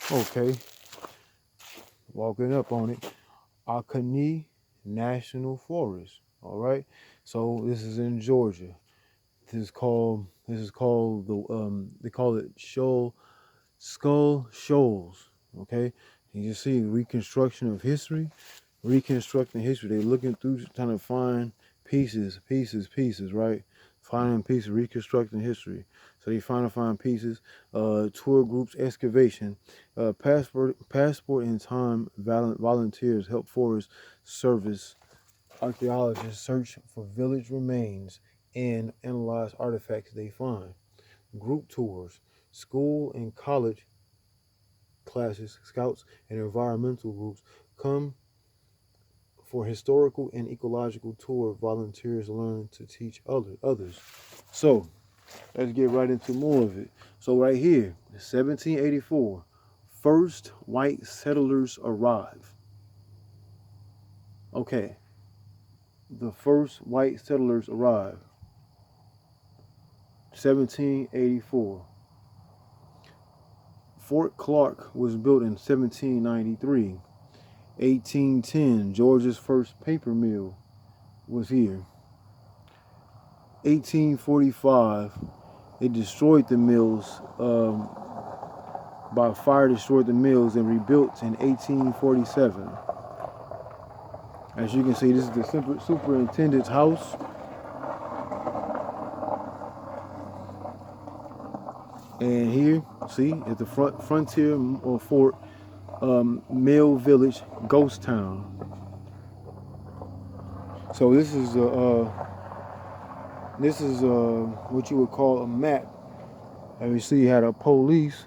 Okay, walking up on it. Oconee National Forest. All right. So this is in Georgia. This is called the they call it Scull Shoals. Okay. You see reconstruction of history, reconstructing history. They're looking through trying to find pieces, right? Finding pieces, reconstructing history. So they find pieces. Tour groups, excavation, passport in time. Volunteers help Forest Service. Archaeologists search for village remains and analyze artifacts they find. Group tours, school and college classes, scouts, and environmental groups come for historical and ecological tour. Volunteers learn to teach others. So let's get right into more of it. So right here, 1784, first white settlers arrive. Okay, the first white settlers arrive. 1784. Fort Clark was built in 1793. 1810, Georgia's first paper mill was here. 1845, they destroyed the mills, by fire destroyed the mills and rebuilt in 1847. As you can see, this is the superintendent's house. And here, see, at the frontier or fort, Mill Village, Ghost Town. So this is what you would call a map. And you see, you had a police.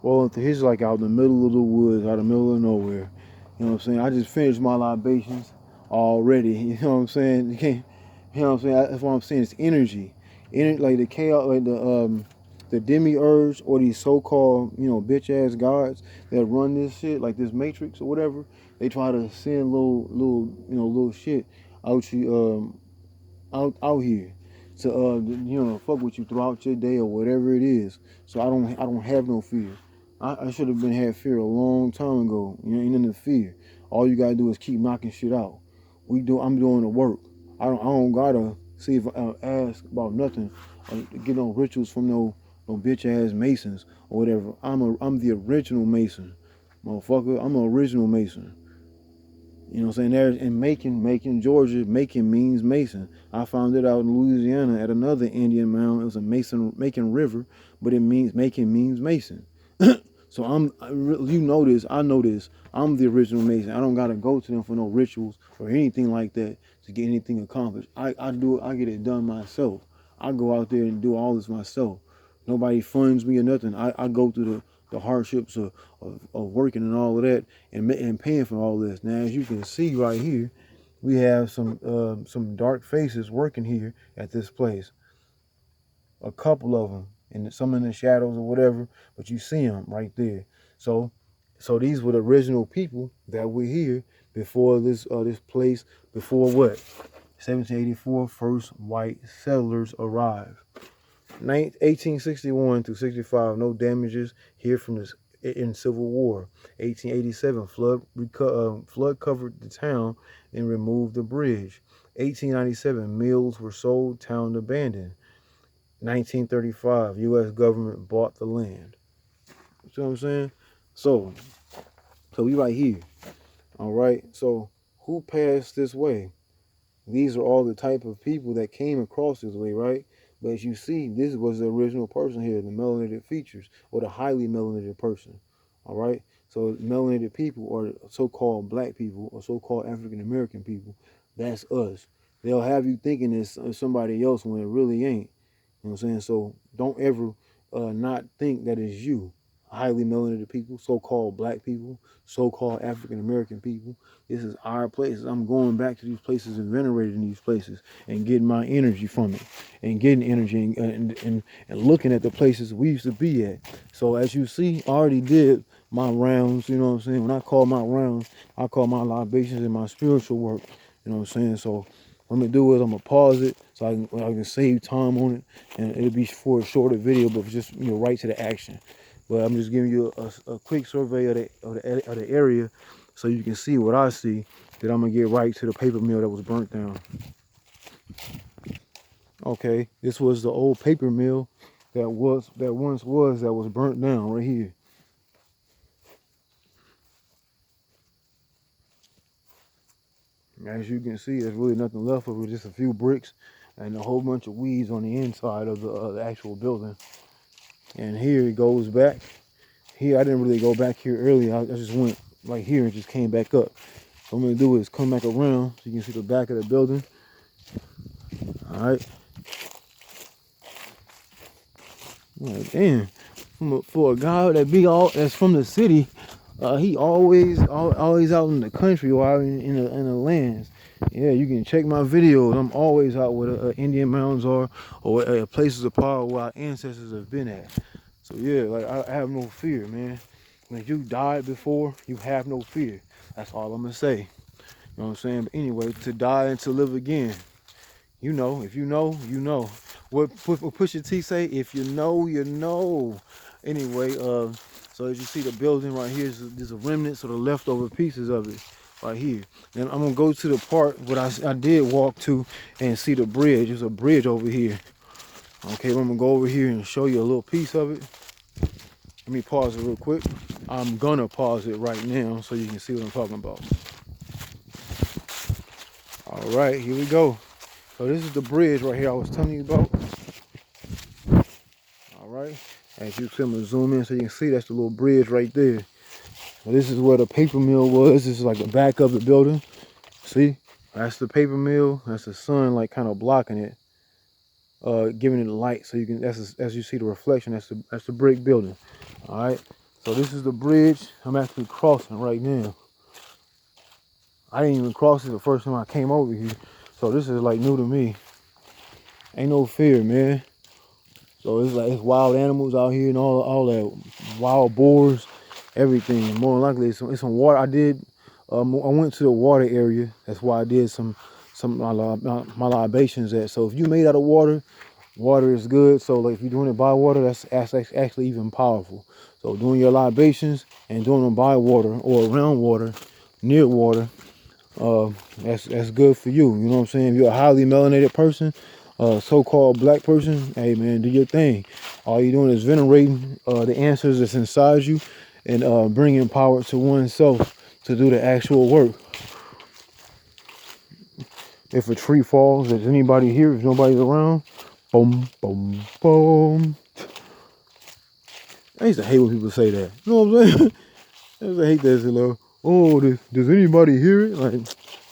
Well, he's like out in the middle of the woods, out in the middle of nowhere. You know what I'm saying? I just finished my libations already. You know what I'm saying? You can't. You know what I'm saying? That's what I'm saying. It's energy, like the chaos, like the demiurge or these so-called bitch ass gods that run this shit, like this matrix or whatever. They try to send little shit out you out here to fuck with you throughout your day or whatever it is. So I don't have no fear. I should have been had fear a long time ago. Ain't nothing to fear. All you gotta do is keep knocking shit out. I'm doing the work. I don't gotta see if I ask about nothing or get no rituals from no bitch ass masons or whatever. I'm the original mason, motherfucker. I'm an original mason. You know what I'm saying? There's in Macon, Georgia, Macon means mason. I found it out in Louisiana at another Indian mound. It was a Macon River, but Macon means mason. So you know this, I know this. I'm the original mason. I don't gotta go to them for no rituals or anything like that to get anything accomplished. I do it. I get it done myself. I go out there and do all this myself. Nobody funds me or nothing. I go through the hardships of working and all of that and paying for all this. Now, as you can see right here, we have some dark faces working here at this place. A couple of them, and some in the shadows or whatever, but you see them right there. So, these were the original people that were here before this place. Before what? 1784, first white settlers arrived. 1861 to 65, no damages here from this in Civil War. 1887, flood covered the town and removed the bridge. 1897, mills were sold, town abandoned. 1935, U.S. government bought the land. You see what I'm saying? So, we right here. All right. So, who passed this way? These are all the type of people that came across this way, right? But as you see, this was the original person here, the melanated features, or the highly melanated person. All right? So melanated people, or so-called black people, or so-called African American people, that's us. They'll have you thinking it's somebody else when it really ain't. You know what I'm saying? So don't ever not think that it's you. Highly melanated people, so-called black people, so-called African American people. This is our places. I'm going back to these places and venerating these places and getting my energy from it, and getting energy and looking at the places we used to be at. So as you see, I already did my rounds. You know what I'm saying? When I call my rounds, I call my libations and my spiritual work. You know what I'm saying? So what I'm gonna do is I'm gonna pause it so I can save time on it, and it'll be for a shorter video, but just right to the action. but I'm just giving you a quick survey of the area so you can see what I see. That I'm gonna get right to the paper mill that was burnt down. Okay, this was the old paper mill that once was burnt down right here. As you can see, there's really nothing left of it, just a few bricks and a whole bunch of weeds on the inside of the actual building. And here it goes back. Here, I didn't really go back here earlier. I just went right here and just came back up. What I'm gonna do is come back around so you can see the back of the building. All right. Like, damn, for a guy that's from the city, he always out in the country or out in the lands. Yeah, you can check my videos. I'm always out where Indian mounds are or places of power where our ancestors have been at. So yeah, like I have no fear, man. When you died before, you have no fear. That's all I'm gonna say. You know what I'm saying? But anyway, to die and to live again. You know, if you know, you know. What Pusha T say? If you know, you know. Anyway, so as you see the building right here, there's a remnants of the leftover pieces of it right here. Then I'm gonna go to the part what I did walk to and see the bridge. There's a bridge over here. Okay, I'm gonna go over here and show you a little piece of it. Let me pause it real quick. I'm gonna pause it right now so you can see what I'm talking about. All right, here we go. So this is the bridge right here I was telling you about. All right, as you see, I'm gonna zoom in so you can see that's the little bridge right there. So this is where the paper mill was. This is like the back of the building. See, that's the paper mill. That's the sun like kind of blocking it, giving it light. So you can, as you see the reflection, that's the brick building. All right, so this is the bridge I'm actually crossing right now. I didn't even cross it the first time I came over here. So this is like new to me. Ain't no fear, man. So it's wild animals out here and all that, wild boars, everything. More than likely, it's some water. I went to the water area. That's why I did some my libations at. So if you made out of water, water is good. So like if you're doing it by water, that's actually even powerful. So doing your libations and doing them by water or around water, near water, that's good for you. You know what I'm saying? If you're a highly melanated person, so-called black person, hey man, do your thing. All you're doing is venerating the answers that's inside you and bringing power to oneself to do the actual work. If a tree falls, is anybody here? If nobody's around, boom, boom, boom. I used to hate when people say that. You know what I'm saying? I used to hate that shit, like, oh, does anybody hear it? Like,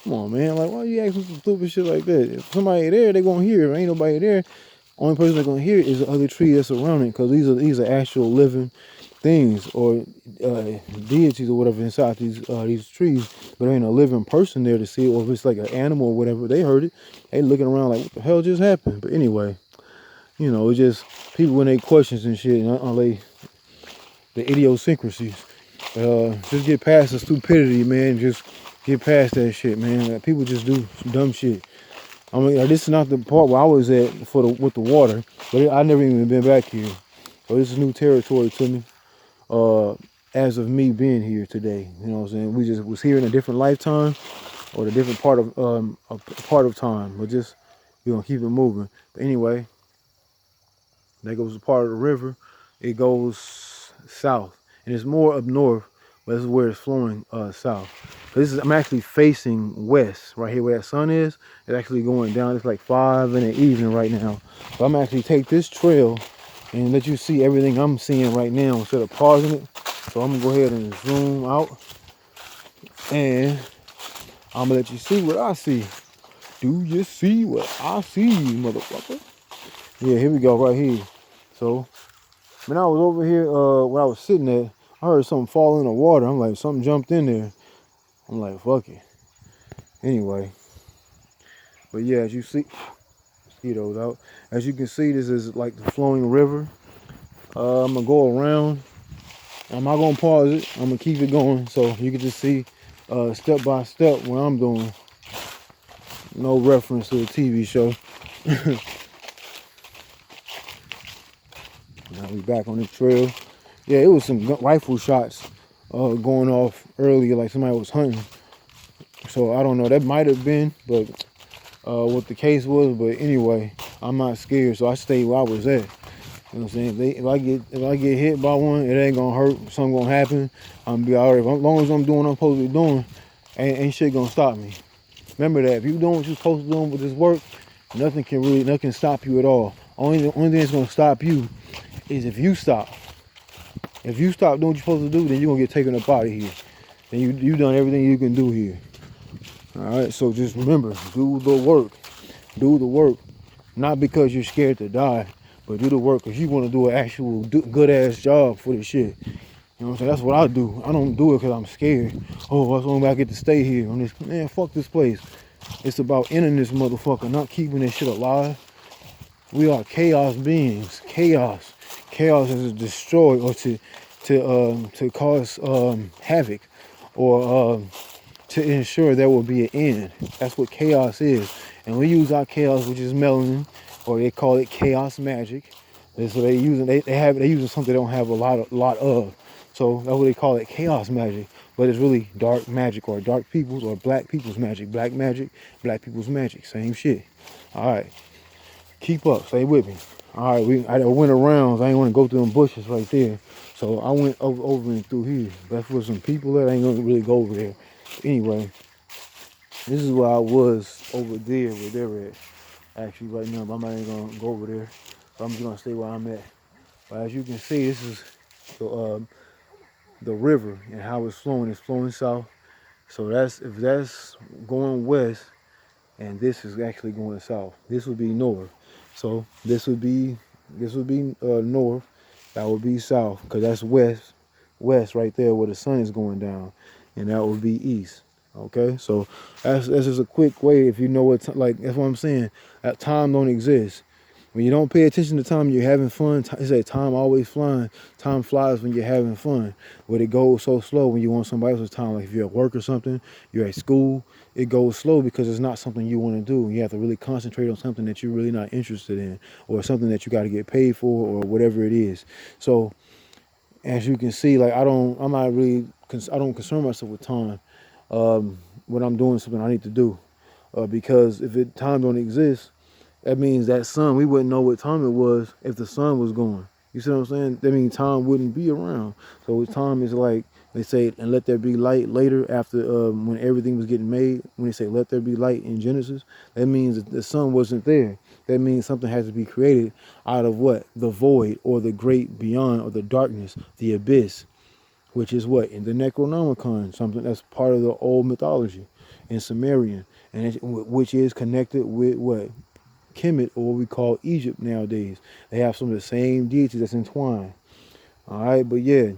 come on, man. Like, why you asking some stupid shit like that? If somebody there, they gonna hear it. If ain't nobody there, only person that's gonna hear it is the other tree that's around it, because these are actual living things or deities or whatever inside these trees, but there ain't a living person there to see it. Or if it's like an animal or whatever, they heard it. They looking around like, what the hell just happened? But anyway, you know, it's just people when they questions and shit, and the idiosyncrasies. Just get past the stupidity, man. Just get past that shit, man. Like, people just do some dumb shit. I mean, this is not the part where I was at with the water, but I never even been back here. So this is new territory to me. As of me being here today, you know what I'm saying? We just was here in a different lifetime or a different part of time. But just we're gonna keep it moving. But anyway, that goes a part of the river. It goes south, and it's more up north, but this is where it's flowing south. I'm actually facing west right here where that sun is. It's actually going down. It's like 5 in the evening right now. So I'm actually take this trail and let you see everything I'm seeing right now instead of pausing it. So I'm gonna go ahead and zoom out and I'm gonna let you see what I see. Do you see what I see, motherfucker? Yeah, here we go right here. So when I was over here, where I was sitting at, I heard something fall in the water. I'm like, something jumped in there. I'm like, fuck it. Anyway, but yeah, as you see, mosquitoes out. As you can see, this is like the flowing river. I'm gonna go around. I'm not gonna pause it. I'm gonna keep it going so you can just see step by step what I'm doing. No reference to the TV show. Now we back on the trail. Yeah, it was some rifle shots going off earlier, like somebody was hunting. So I don't know. That might have been, but what the case was. But anyway, I'm not scared, so I stayed where I was at. You know what I'm saying? If I get hit by one, it ain't gonna hurt. Something gonna happen. I'm gonna be alright. As long as I'm doing what I'm supposed to be doing, ain't shit gonna stop me. Remember that. If you doing what you're supposed to do with this work, nothing can stop you at all. The only thing that's gonna stop you is if you stop. If you stop doing what you're supposed to do, then you're gonna get taken up out of here. Then you done everything you can do here. Alright, so just remember, do the work. Do the work. Not because you're scared to die, but do the work because you want to do an actual good ass job for this shit. You know what I'm saying? That's what I do. I don't do it because I'm scared. Oh, what's long as I get to stay here on this? Man, fuck this place. It's about ending this motherfucker, not keeping this shit alive. We are chaos beings. Chaos. Chaos is to destroy or to cause havoc or to ensure there will be an end. That's what chaos is. And we use our chaos, which is melanin, or they call it chaos magic. And so they using something they don't have a lot of. So that's what they call it, chaos magic. But it's really dark magic or dark people's or black people's magic. Black magic, black people's magic. Same shit. All right. Keep up. Stay with me. All right. I went around. I ain't want to go through them bushes right there. So I went over and through here. That's for some people that ain't going to really go over there. Anyway, this is where I was over there where they're at. Actually, right now, but I'm not even going to go over there. So I'm just going to stay where I'm at. But as you can see, this is the river and how it's flowing. It's flowing south. So if that's going west, and this is actually going south. This would be north. So this would be north. That would be south, because that's west right there where the sun is going down, and that would be east. Okay, so that's just a quick way. If you know what, that's what I'm saying. That time don't exist. When you don't pay attention to time, you're having fun. They say time always flying. Time flies when you're having fun. But it goes so slow when you want somebody else's time. Like if you're at work or something, you're at school, it goes slow because it's not something you want to do. You have to really concentrate on something that you're really not interested in, or something that you got to get paid for, or whatever it is. So as you can see, like I don't concern myself with time when I'm doing something I need to do, because if time don't exist, that means that sun, we wouldn't know what time it was if the sun was going. You see what I'm saying? That means time wouldn't be around. So time is like, they say, and let there be light later after when everything was getting made. When they say let there be light in Genesis, that means that the sun wasn't there. That means something has to be created out of what? The void, or the great beyond, or the darkness, the abyss, which is what? In the Necronomicon, something that's part of the old mythology in Sumerian, and which is connected with what? Kemet, or what we call Egypt nowadays. They have some of the same deities that's entwined. All right, but yeah,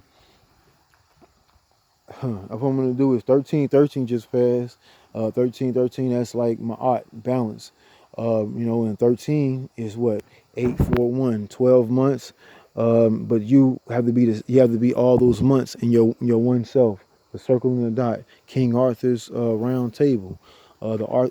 what I'm gonna do is 1313 just passed. 1313, that's like my balance. And 13 is what? 841, 12 months. But you have to be all those months in your one self. The circle and the dot. King Arthur's round table.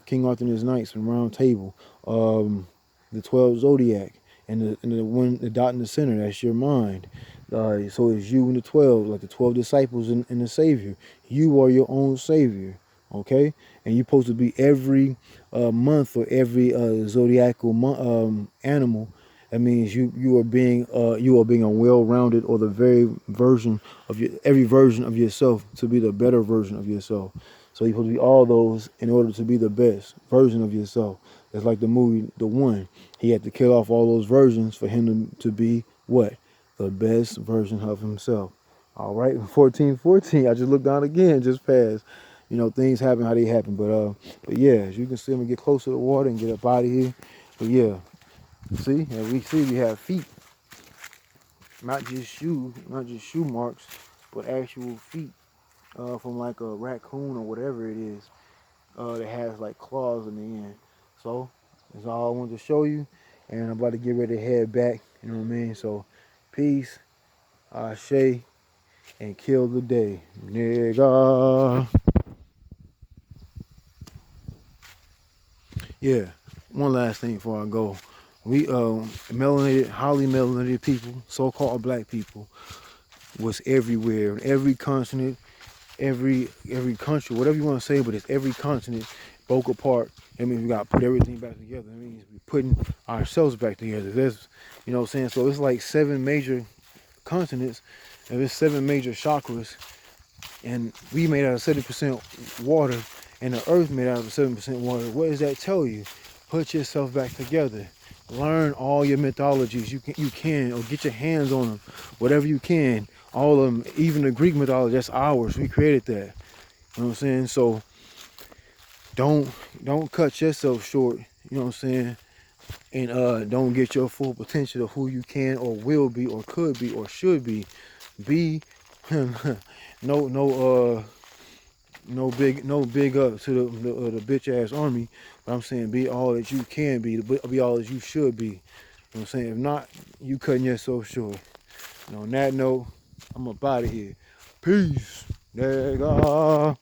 King Arthur and his knights and round table. The 12 zodiac, and the dot in the center, that's your mind. So it's you and the 12, like the 12 disciples and the Savior. You are your own Savior, okay? And you're supposed to be every month, or every zodiacal animal. That means you are being a well-rounded, or the every version of yourself to be the better version of yourself. So you're supposed to be all those in order to be the best version of yourself. It's like the movie The One. He had to kill off all those versions for him to be what? The best version of himself. All right, 1414. I just looked down again, just passed. Things happen how they happen. But yeah, as you can see, I'm gonna get closer to the water and get up out of here. But yeah, see, as we see, we have feet, not just shoe marks, but actual feet from like a raccoon or whatever it is that has like claws in the end. So that's all I wanted to show you, and I'm about to get ready to head back. You know what I mean? So peace, Ashe, and kill the day, nigga. Yeah, one last thing before I go. We highly melanated people, so-called black people, was everywhere, every continent, every country, whatever you want to say, but it's every continent broke apart. That means we got to put everything back together. That means we're putting ourselves back together. There's, you know what I'm saying? So it's like 7 major continents, and there's 7 major chakras, and we made out of 70% water, and the earth made out of 7% water. What does that tell you? Put yourself back together. Learn all your mythologies you can, or get your hands on them, whatever you can. All of them, even the Greek mythology, that's ours. We created that. You know what I'm saying? So don't cut yourself short. You know what I'm saying? And don't get your full potential of who you can or will be or could be or should be. Be no big up to the bitch ass army. But I'm saying be all that you can be all that you should be. You know what I'm saying? If not, you cutting yourself short. And on that note, I'm up out of here. Peace. Nigga.